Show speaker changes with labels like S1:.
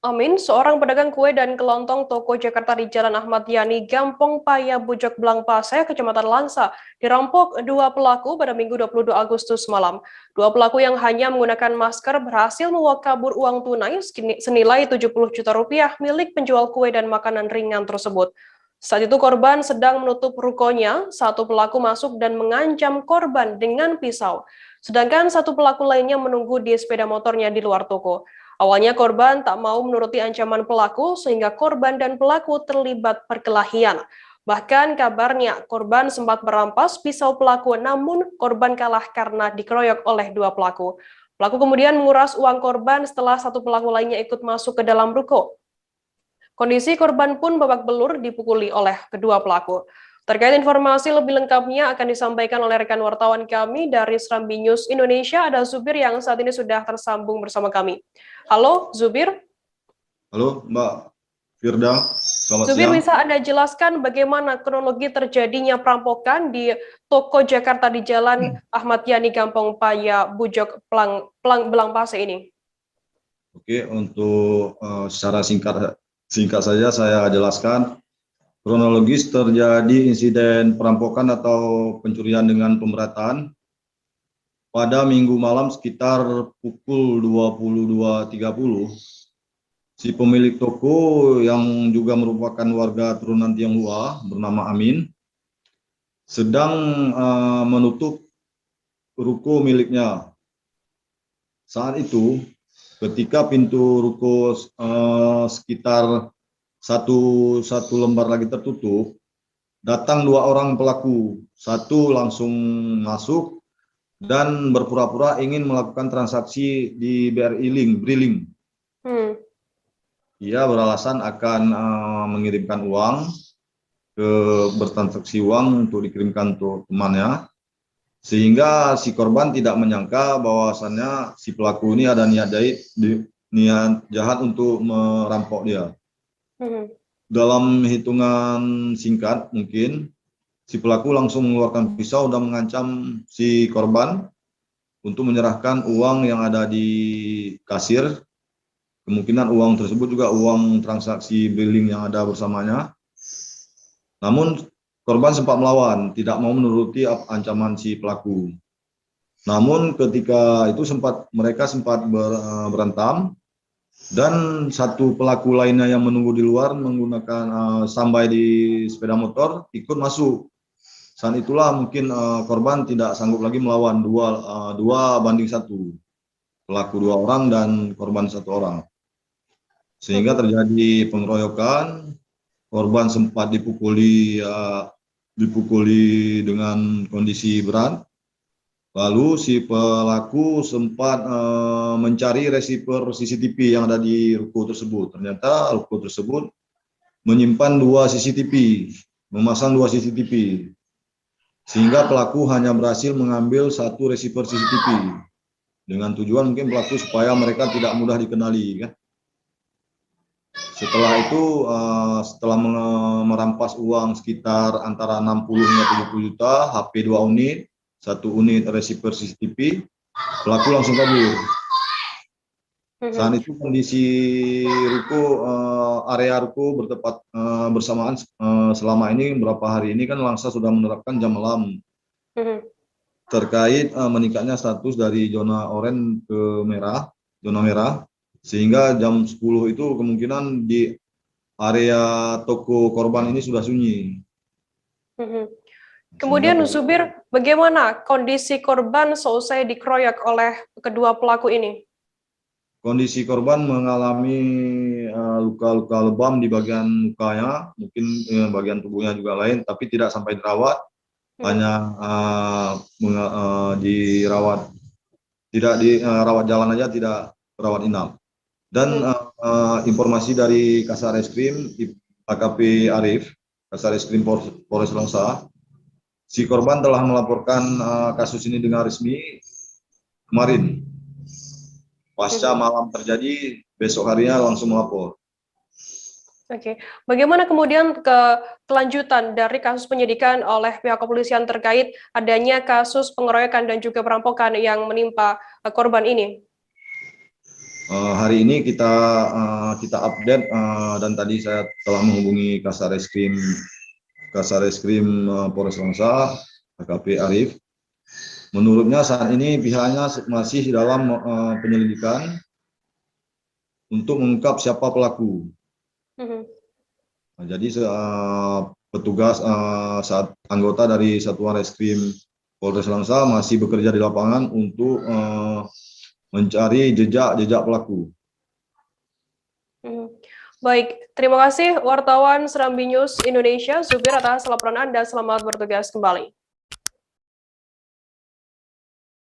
S1: Amin, seorang pedagang kue dan kelontong toko Jakarta di Jalan Ahmad Yani, Gampong Paya, Bujok Belangpase, Kecamatan Langsa, dirampok dua pelaku pada Minggu 22 Agustus malam. Dua pelaku yang hanya menggunakan masker berhasil membawa kabur uang tunai senilai 70 juta rupiah milik penjual kue dan makanan ringan tersebut. Saat itu korban sedang menutup rukonya, satu pelaku masuk dan mengancam korban dengan pisau. Sedangkan satu pelaku lainnya menunggu di sepeda motornya di luar toko. Awalnya korban tak mau menuruti ancaman pelaku sehingga korban dan pelaku terlibat perkelahian. Bahkan kabarnya korban sempat merampas pisau pelaku namun korban kalah karena dikeroyok oleh dua pelaku. Pelaku kemudian menguras uang korban setelah satu pelaku lainnya ikut masuk ke dalam ruko. Kondisi korban pun babak belur dipukuli oleh kedua pelaku. Terkait informasi lebih lengkapnya akan disampaikan oleh rekan wartawan kami dari Serambi News Indonesia, ada Zubir yang saat ini sudah tersambung bersama kami. Halo, Zubir.
S2: Halo Mbak Firda, selamat
S1: Zubir,
S2: siang.
S1: bisa Anda jelaskan bagaimana kronologi terjadinya perampokan di toko Jakarta di Jalan Ahmad Yani, Gampong Paya, Bujok, Belangpase ini?
S2: Oke, untuk secara singkat saja saya jelaskan kronologis terjadi insiden perampokan atau pencurian dengan pemberatan pada Minggu malam sekitar pukul 22.30. Si pemilik toko yang juga merupakan warga turunan Tionghoa bernama Amin sedang menutup ruko miliknya. Saat itu ketika pintu ruko sekitar satu lembar lagi tertutup, datang dua orang pelaku. Satu langsung masuk dan berpura-pura ingin melakukan transaksi di BRI Briling. Ia beralasan akan mengirimkan uang bertransaksi uang untuk dikirimkan untuk temannya, sehingga si korban tidak menyangka bahwasannya si pelaku ini ada niat jahat untuk merampok dia. Dalam hitungan singkat mungkin si pelaku langsung mengeluarkan pisau dan mengancam si korban untuk menyerahkan uang yang ada di kasir. Kemungkinan uang tersebut juga uang transaksi billing yang ada bersamanya. Namun korban sempat melawan, tidak mau menuruti ancaman si pelaku. Namun ketika itu mereka sempat berantem dan satu pelaku lainnya yang menunggu di luar menggunakan sambai di sepeda motor ikut masuk. Saat itulah mungkin korban tidak sanggup lagi melawan, dua banding satu, pelaku dua orang dan korban satu orang, sehingga terjadi pengeroyokan. Korban sempat dipukuli dengan kondisi berat. Lalu si pelaku sempat mencari receiver CCTV yang ada di ruko tersebut. Ternyata ruko tersebut menyimpan memasang dua CCTV. Sehingga pelaku hanya berhasil mengambil satu receiver CCTV. Dengan tujuan mungkin pelaku supaya mereka tidak mudah dikenali, kan. Setelah itu, setelah merampas uang sekitar antara 60 hingga 70 juta, HP 2 unit, 1 unit receiver CCTV, pelaku langsung kabur. Saat itu kondisi area ruko bersamaan selama ini beberapa hari ini kan Langsa sudah menerapkan jam malam terkait meningkatnya status dari zona oranye ke zona merah, sehingga jam 10 itu kemungkinan di area toko korban ini sudah sunyi.
S1: Kemudian Zubir, bagaimana kondisi korban seusai dikeroyok oleh kedua pelaku ini?
S2: Kondisi korban mengalami luka-luka lebam di bagian mukanya, mungkin bagian tubuhnya juga lain, tapi tidak sampai dirawat, hanya dirawat, tidak dirawat jalan aja, tidak rawat inap. Dan informasi dari Kasareskrim AKP Arif, Kasareskrim Polres Langsa, si korban telah melaporkan kasus ini dengan resmi kemarin. Pasca malam terjadi, besok harinya langsung melapor.
S1: Oke, bagaimana kemudian kelanjutan dari kasus penyidikan oleh pihak kepolisian terkait adanya kasus pengeroyokan dan juga perampokan yang menimpa korban ini?
S2: Hari ini kita update dan tadi saya telah menghubungi Kasareskrim Polres Langsa, AKP Arif. Menurutnya saat ini pihaknya masih dalam penyelidikan untuk mengungkap siapa pelaku. Nah, jadi petugas saat anggota dari Satuan Reskrim Polres Langsa masih bekerja di lapangan untuk mencari jejak pelaku.
S1: Baik, terima kasih wartawan Serambi News Indonesia, Zubir, atas laporan Anda. Selamat bertugas kembali.